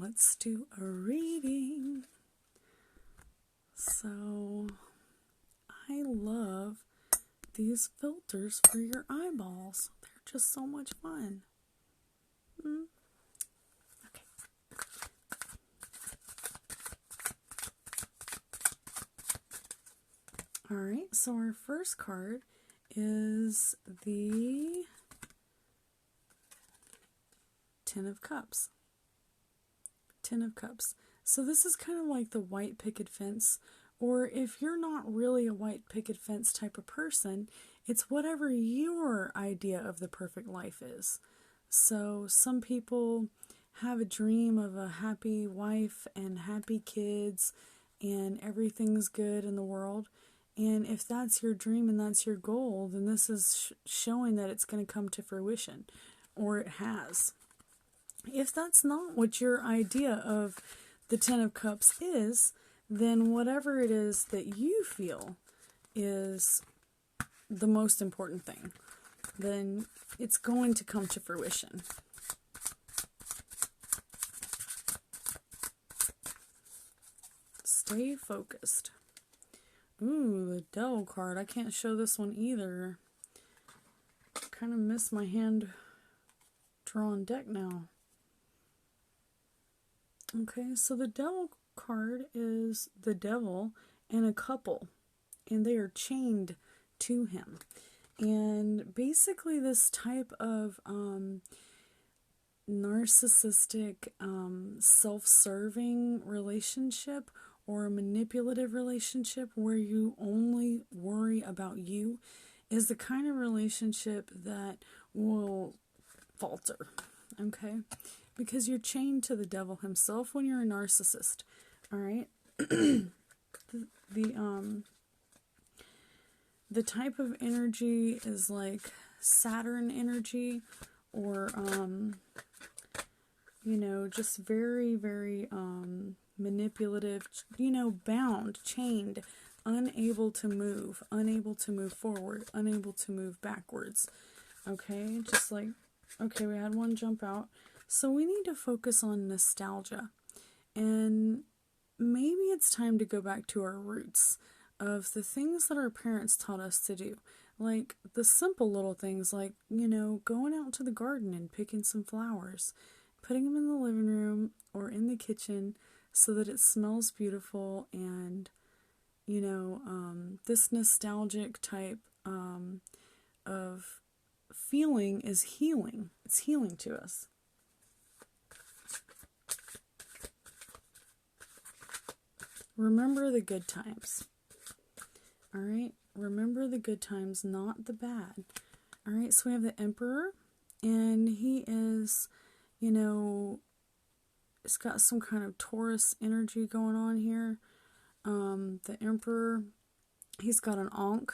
let's do a reading. So, I love these filters for your eyeballs. They're just so much fun. Okay. Alright, so our first card is the Ten of Cups. Ten of Cups. So this is kind of like the white picket fence, or if you're not really a white picket fence type of person, it's whatever your idea of the perfect life is. So some people have a dream of a happy wife and happy kids and everything's good in the world. And if that's your dream and that's your goal, then this is showing that it's going to come to fruition, or it has. If that's not what your idea of the Ten of Cups is, then whatever it is that you feel is the most important thing, then it's going to come to fruition. Stay focused. Ooh, the Devil card. I can't show this one either. Kind of miss my hand-drawn deck now. Okay, so the Devil card is the devil and a couple, and they are chained to him. And basically this type of narcissistic, self-serving relationship or a manipulative relationship where you only worry about you is the kind of relationship that will falter, okay? Because you're chained to the devil himself when you're a narcissist, all right? The type of energy is like Saturn energy, or just very, very manipulative, bound, chained, unable to move forward, unable to move backwards. Okay, just like, okay, we had one jump out. So we need to focus on nostalgia, and maybe it's time to go back to our roots of the things that our parents taught us to do. Like the simple little things like, going out to the garden and picking some flowers, putting them in the living room or in the kitchen so that it smells beautiful, and, this nostalgic type of feeling is healing. It's healing to us. Remember the good times. All right? Remember the good times, not the bad. All right? So we have the Emperor, and he is, it's got some kind of Taurus energy going on here. The Emperor, he's got an Ankh.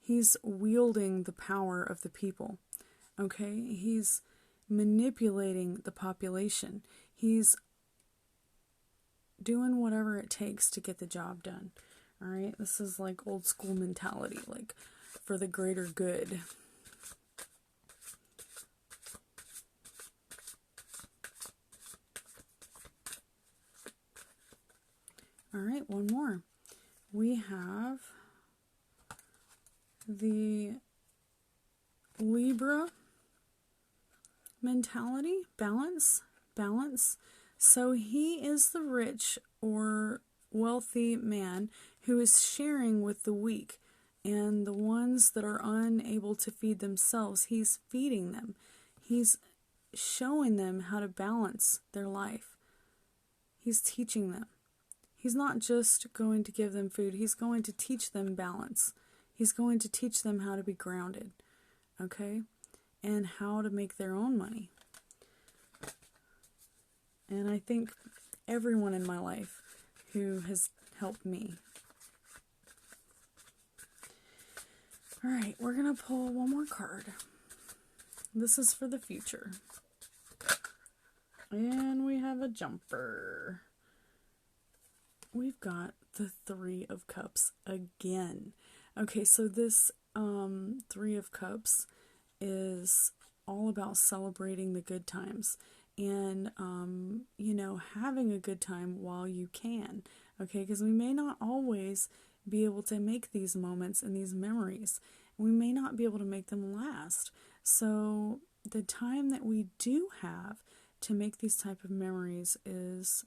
He's wielding the power of the people. Okay? He's manipulating the population. He's doing whatever it takes to get the job done. All right, this is like old school mentality, like for the greater good. All right, one more. We have the Libra mentality, balance. So he is the rich or wealthy man who is sharing with the weak, and the ones that are unable to feed themselves, he's feeding them. He's showing them how to balance their life. He's teaching them. He's not just going to give them food, he's going to teach them balance. He's going to teach them how to be grounded, okay? And how to make their own money. And I think everyone in my life who has helped me. All right, we're going to pull one more card. This is for the future. And we have a jumper. We've got the Three of Cups again. Okay, so this Three of Cups is all about celebrating the good times. and, having a good time while you can, okay? Because we may not always be able to make these moments and these memories. We may not be able to make them last. So the time that we do have to make these type of memories is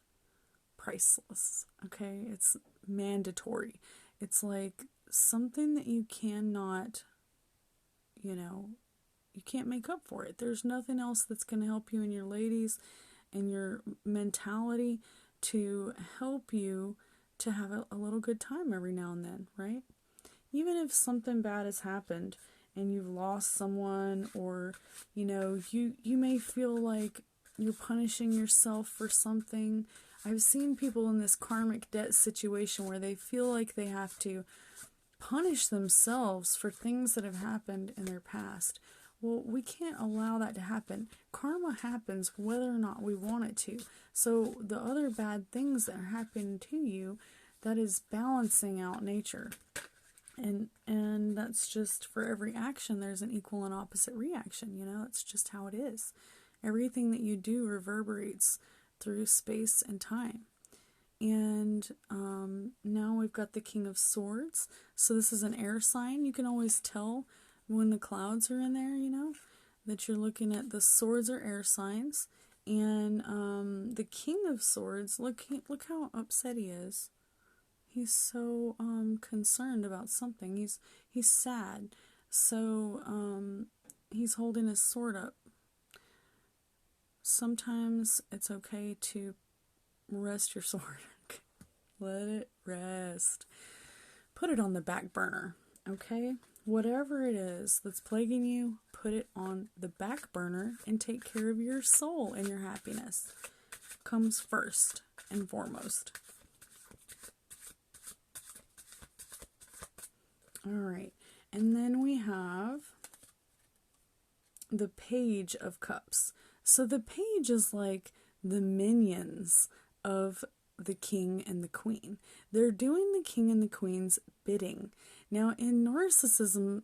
priceless, okay? It's mandatory. It's like something that you cannot, you can't make up for it. There's nothing else that's going to help you in your ladies and your mentality to help you to have a little good time every now and then, right? Even if something bad has happened and you've lost someone, or, you may feel like you're punishing yourself for something. I've seen people in this karmic debt situation where they feel like they have to punish themselves for things that have happened in their past. Well, we can't allow that to happen. Karma happens whether or not we want it to. So the other bad things that are happening to you, that is balancing out nature. And that's just, for every action, there's an equal and opposite reaction. That's just how it is. Everything that you do reverberates through space and time. And now we've got the King of Swords. So this is an air sign. You can always tell when the clouds are in there, that you're looking at the swords are air signs. And the King of Swords, look how upset he is. He's so concerned about something. He's sad. So he's holding his sword up. Sometimes it's okay to rest your sword. Let it rest. Put it on the back burner, okay? Whatever it is that's plaguing you, put it on the back burner and take care of your soul, and your happiness comes first and foremost. All right, and then we have the Page of Cups. So the page is like the minions of the king and the queen. They're doing the king and the queen's bidding. Now, in narcissism,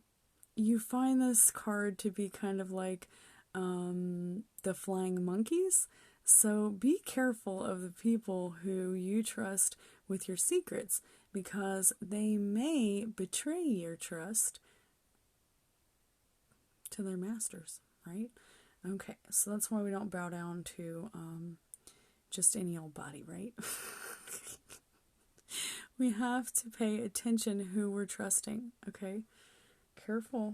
you find this card to be kind of like the flying monkeys. So be careful of the people who you trust with your secrets, because they may betray your trust to their masters, right? Okay, so that's why we don't bow down to just any old body, right? We have to pay attention who we're trusting, okay? Careful.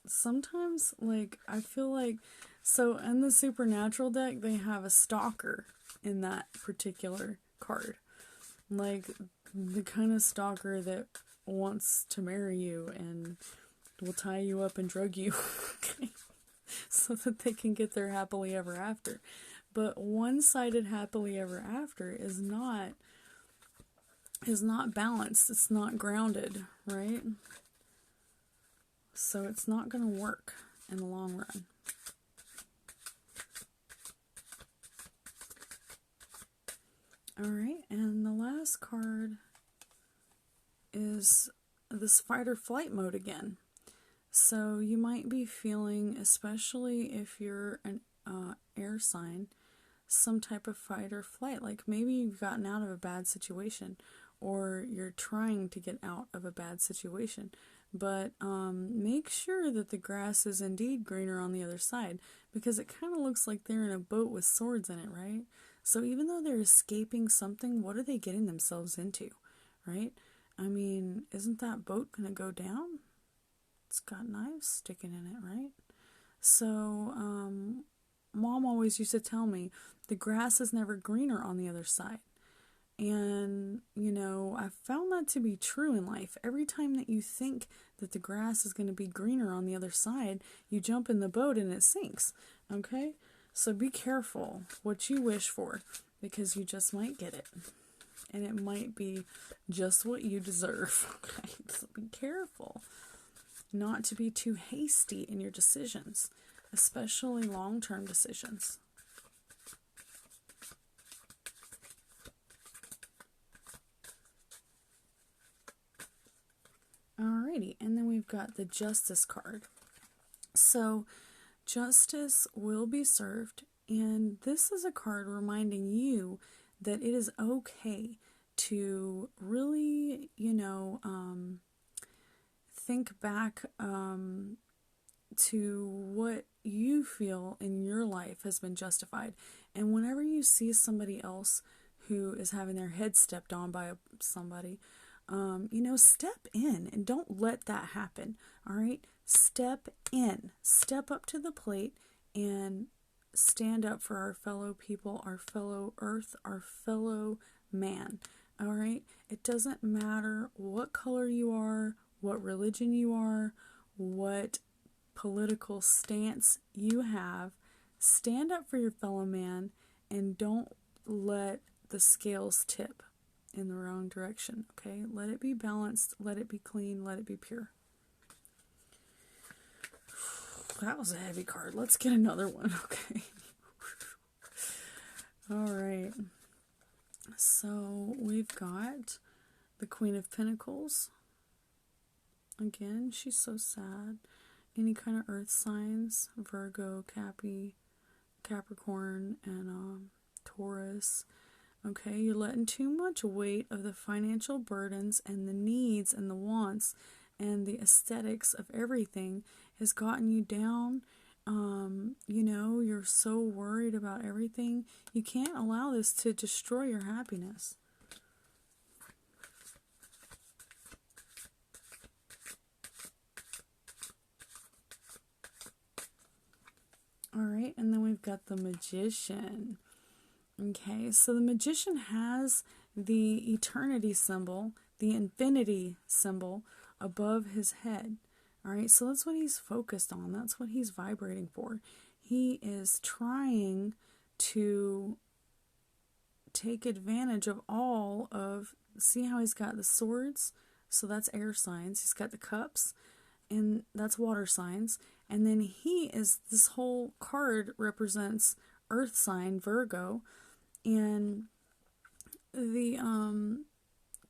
Sometimes, I feel like, so in the Supernatural deck, they have a stalker in that particular card. Like, the kind of stalker that wants to marry you and will tie you up and drug you, okay? So that they can get their happily ever after. But one-sided happily ever after is not balanced. It's not grounded, right? So it's not going to work in the long run. All right, and the last card is this fight or flight mode again. So you might be feeling, especially if you're an air sign, some type of fight or flight. Like maybe you've gotten out of a bad situation, or you're trying to get out of a bad situation. But make sure that the grass is indeed greener on the other side, because it kind of looks like they're in a boat with swords in it, right? So even though they're escaping something, what are they getting themselves into, right? I mean, isn't that boat going to go down? It's got knives sticking in it, right? So, Mom always used to tell me, the grass is never greener on the other side. And, I've found that to be true in life. Every time that you think that the grass is going to be greener on the other side, you jump in the boat and it sinks, okay? So be careful what you wish for, because you just might get it. And it might be just what you deserve, okay? So be careful not to be too hasty in your decisions, especially long-term decisions. Alrighty, and then we've got the Justice card. So, justice will be served, And this is a card reminding you that it is okay to really, think back to what you feel in your life has been justified. And whenever you see somebody else who is having their head stepped on by somebody, step in and don't let that happen. All right? Step in. Step up to the plate and stand up for our fellow people, our fellow earth, our fellow man. All right? It doesn't matter what color you are, what religion you are, what political stance you have. Stand up for your fellow man and don't let the scales tip in the wrong direction, okay? Let it be balanced, let it be clean, let it be pure. That was a heavy card. Let's get another one, okay? All right. So we've got the Queen of Pentacles. Again, she's so sad. Any kind of earth signs, Virgo, Capricorn, and Taurus. Okay, you're letting too much weight of the financial burdens and the needs and the wants and the aesthetics of everything has gotten you down. You're so worried about everything. You can't allow this to destroy your happiness. All right, and then we've got the Magician. Okay, so the Magician has the eternity symbol, the infinity symbol above his head. All right, so that's what he's focused on. That's what he's vibrating for. He is trying to take advantage of all of, see how he's got the swords? So that's air signs. He's got the cups, and that's water signs. And then this whole card represents earth sign, Virgo, and the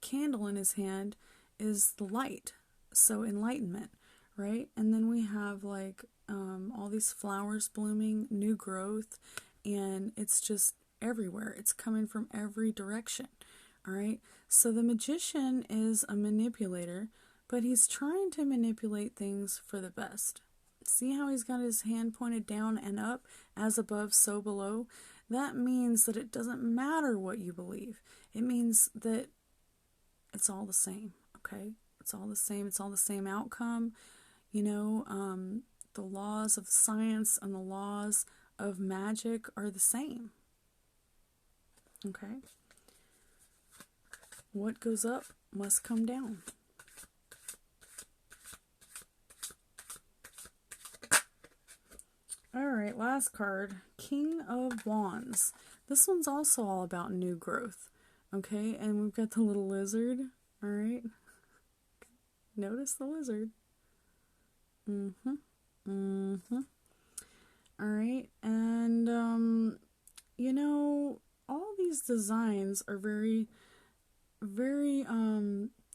candle in his hand is the light, so enlightenment, right? And then we have all these flowers blooming, new growth, and it's just everywhere. It's coming from every direction, all right? So the Magician is a manipulator, but he's trying to manipulate things for the best. See how he's got his hand pointed down and up, as above, so below? That means that it doesn't matter what you believe. It means that it's all the same, okay? It's all the same. It's all the same outcome. The laws of science and the laws of magic are the same, okay? What goes up must come down. Alright, last card, King of Wands. This one's also all about new growth, okay? And we've got the little lizard, alright? Notice the lizard. Alright, and, all these designs are very, very,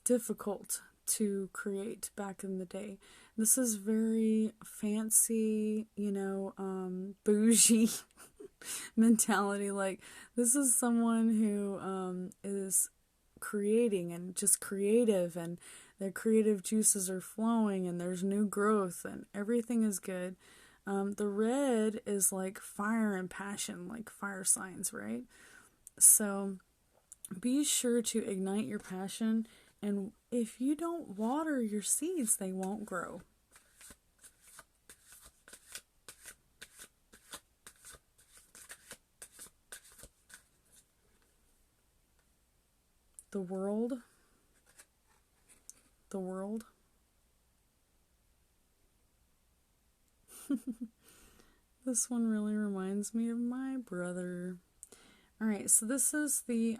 difficult to create back in the day. This is very fancy, bougie mentality. Like, this is someone who is creating and just creative, and their creative juices are flowing, and there's new growth, and everything is good. The red is like fire and passion, like fire signs, right? So be sure to ignite your passion, and if you don't water your seeds, they won't grow. The world. This one really reminds me of my brother. Alright, so this is the,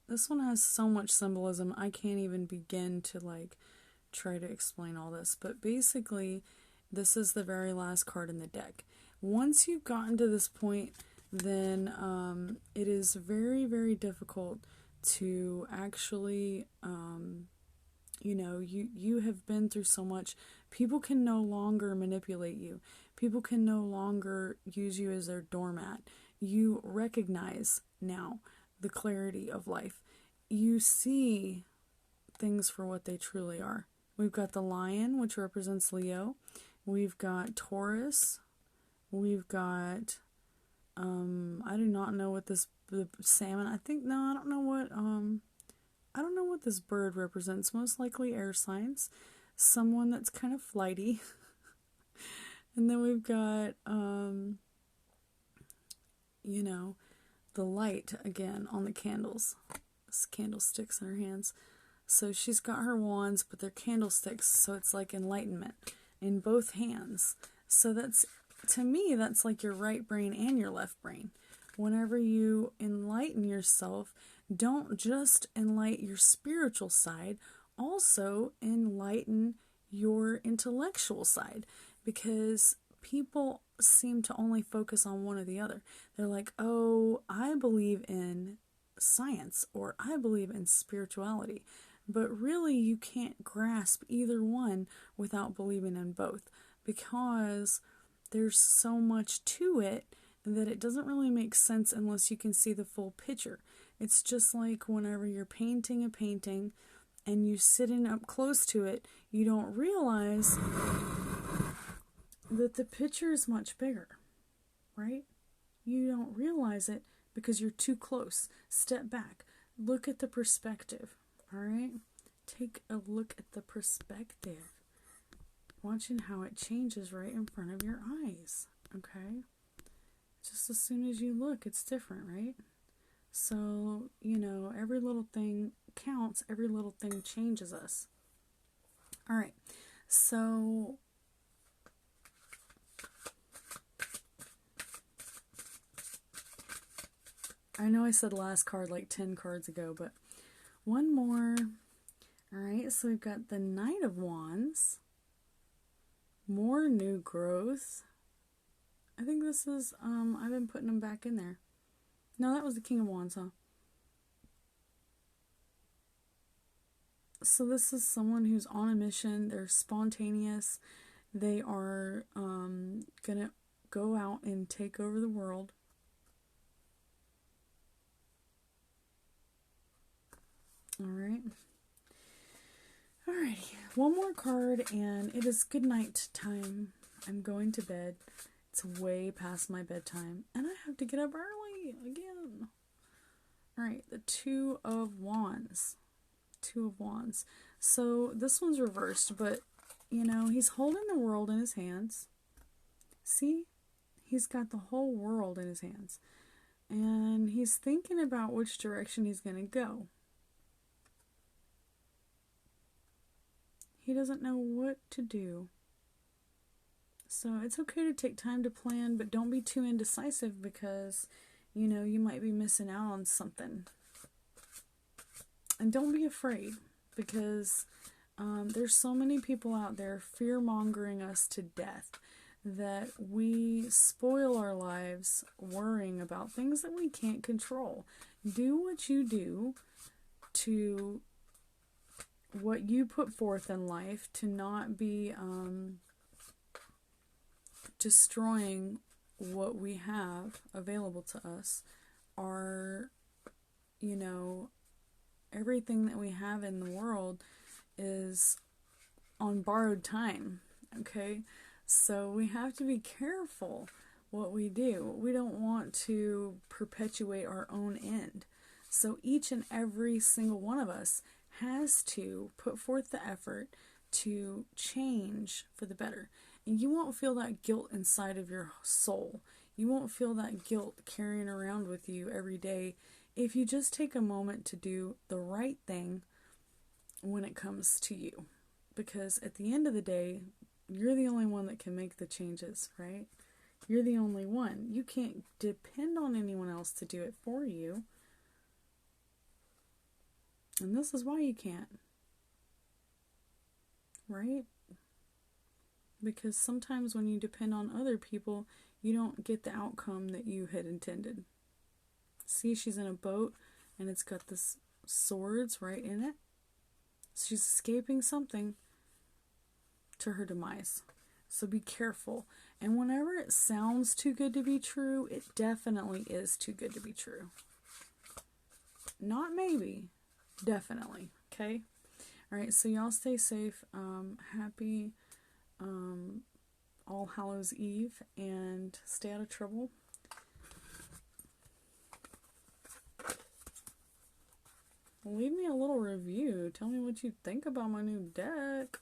this one has so much symbolism, I can't even begin to, try to explain all this. But basically, this is the very last card in the deck. Once you've gotten to this point, then it is very, very difficult to actually, you have been through so much. People can no longer manipulate you. People can no longer use you as their doormat. You recognize now the clarity of life. You see things for what they truly are. We've got the lion, which represents Leo. We've got Taurus. We've got, I do not know what the salmon, I don't know what this bird represents. Most likely air signs. Someone that's kind of flighty. And then we've got, the light again on the candles. Candlesticks in her hands. So she's got her wands, but they're candlesticks, so it's like enlightenment in both hands. So to me, that's like your right brain and your left brain. Whenever you enlighten yourself, don't just enlighten your spiritual side, also enlighten your intellectual side, because people seem to only focus on one or the other. They're like, oh, I believe in science, or I believe in spirituality. But really, you can't grasp either one without believing in both, because there's so much to it that it doesn't really make sense unless you can see the full picture. It's just like whenever you're painting a painting and you sitting up close to it, you don't realize that the picture is much bigger, right? You don't realize it because you're too close. Step back. Look at the perspective, all right? Take a look at the perspective. Watching how it changes right in front of your eyes, okay? Just as soon as you look, it's different, right? So, every little thing counts. Every little thing changes us. All right, so I know I said last card like 10 cards ago, but one more. All right, so we've got the Knight of Wands. More new growth. I think this is, I've been putting them back in there. No, that was the King of Wands, huh? So this is someone who's on a mission. They're spontaneous. They are gonna go out and take over the world. Alright. Alrighty. One more card and it is good night time. I'm going to bed. It's way past my bedtime. And I have to get up early again. Alright, the Two of Wands. Two of Wands. So this one's reversed, but he's holding the world in his hands. See? He's got the whole world in his hands. And he's thinking about which direction he's going to go. He doesn't know what to do. So it's okay to take time to plan, but don't be too indecisive because, you might be missing out on something. And don't be afraid because there's so many people out there fear-mongering us to death that we spoil our lives worrying about things that we can't control. Do what you do to what you put forth in life, to not be destroying what we have available to us. Our, everything that we have in the world is on borrowed time, okay? So we have to be careful what we do. We don't want to perpetuate our own end. So each and every single one of us has to put forth the effort to change for the better. And you won't feel that guilt inside of your soul. You won't feel that guilt carrying around with you every day if you just take a moment to do the right thing when it comes to you. Because at the end of the day, you're the only one that can make the changes, right? You're the only one. You can't depend on anyone else to do it for you. And this is why you can't. Right? Because sometimes when you depend on other people, you don't get the outcome that you had intended. See, she's in a boat and it's got this swords right in it. She's escaping something to her demise. So be careful. And whenever it sounds too good to be true, it definitely is too good to be true. Not maybe, definitely, okay? Alright, so y'all stay safe. Happy All Hallows Eve, and stay out of trouble. Leave me a little review. Tell me what you think about my new deck.